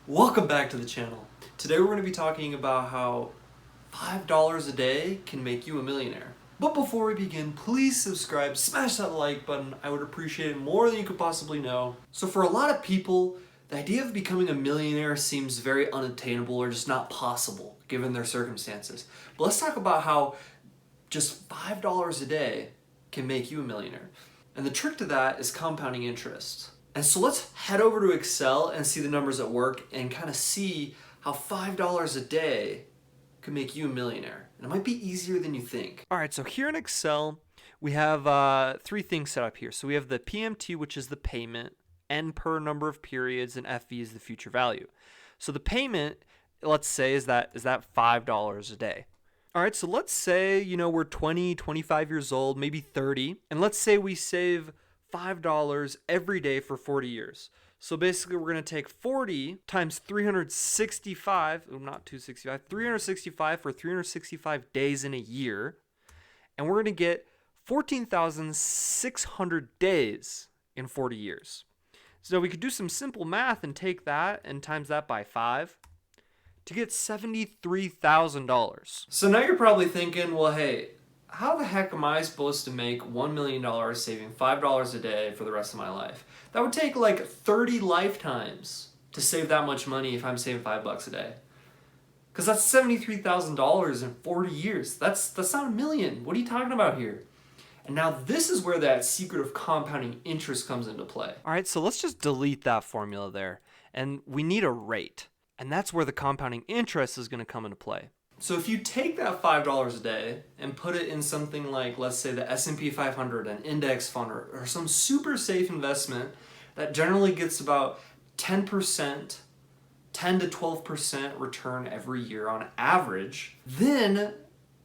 Welcome back to the channel. Today we're going to be talking about how $5 a day can make you a millionaire. But before we begin, please subscribe, smash that like button. I would appreciate it more than you could possibly know. So for a lot of people, the idea of becoming a millionaire seems very unattainable or just not possible given their circumstances. But let's talk about how just $5 a day can make you a millionaire. And the trick to that is compounding interest. And so let's head over to Excel and see the numbers at work and kind of see how $5 a day could make you a millionaire. And it might be easier than you think. All right, so here in Excel, we have three things set up here. So we have the PMT, which is the payment, N per number of periods, and FV is the future value. So the payment, let's say, is that $5 a day. All right, so let's say, we're 20, 25 years old, maybe 30, and let's say we save $5 every day for 40 years. So basically we're going to take 40 times 365, not 265, 365 for 365 days in a year, and we're going to get 14,600 days in 40 years. So we could do some simple math and take that and times that by 5 to get $73,000. So now you're probably thinking, well, hey, how the heck am I supposed to make $1 million saving $5 a day for the rest of my life? That would take like 30 lifetimes to save that much money if I'm saving $5 a day. Because that's $73,000 in 40 years. That's not a million. What are you talking about here? And now this is where that secret of compounding interest comes into play. All right, so let's just delete that formula there. And we need a rate. And that's where the compounding interest is going to come into play. So if you take that $5 a day and put it in something like, let's say, the S&P 500, an index fund, or some super safe investment that generally gets about 10%, 10 to 12% return every year on average, then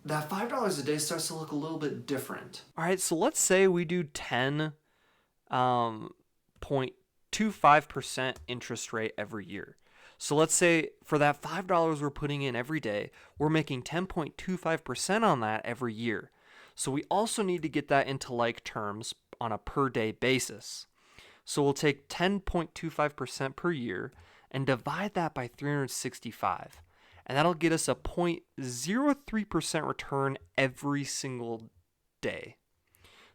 that $5 a day starts to look a little bit different. All right, so let's say we do 10.25% interest rate every year. So let's say for that $5 we're putting in every day, we're making 10.25% on that every year. So we also need to get that into like terms on a per day basis. So we'll take 10.25% per year and divide that by 365. And that'll get us a 0.03% return every single day.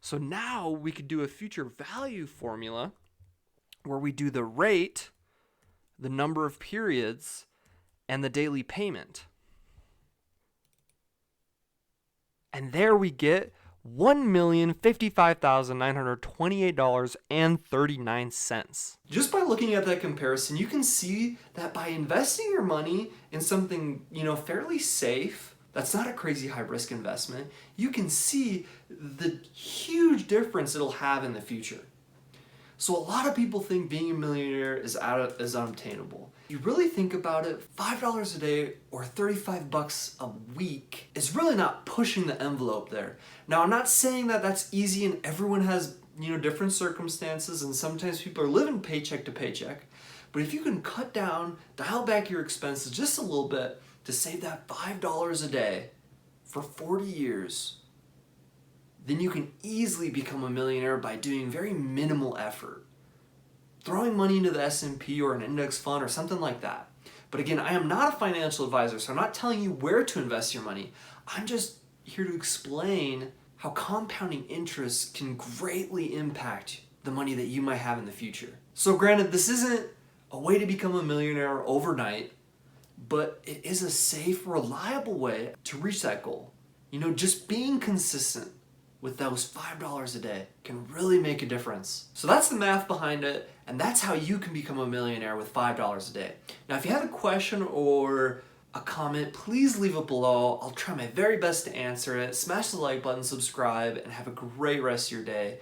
So now we could do a future value formula where we do the rate, the number of periods, and the daily payment. And there we get $1,055,928.39. Just by looking at that comparison, you can see that by investing your money in something, fairly safe, that's not a crazy high risk investment, you can see the huge difference it'll have in the future. So a lot of people think being a millionaire is unobtainable. You really think about it, $5 a day or $35 a week is really not pushing the envelope there. Now, I'm not saying that that's easy and everyone has, different circumstances and sometimes people are living paycheck to paycheck. But if you can cut down, dial back your expenses just a little bit to save that $5 a day for 40 years, then you can easily become a millionaire by doing very minimal effort. Throwing money into the S&P or an index fund or something like that. But again, I am not a financial advisor, so I'm not telling you where to invest your money. I'm just here to explain how compounding interest can greatly impact the money that you might have in the future. So granted, this isn't a way to become a millionaire overnight, but it is a safe, reliable way to reach that goal. Just being consistent with those $5 a day can really make a difference. So that's the math behind it, and that's how you can become a millionaire with $5 a day. Now, if you have a question or a comment, please leave it below. I'll try my very best to answer it. Smash the like button, subscribe, and have a great rest of your day.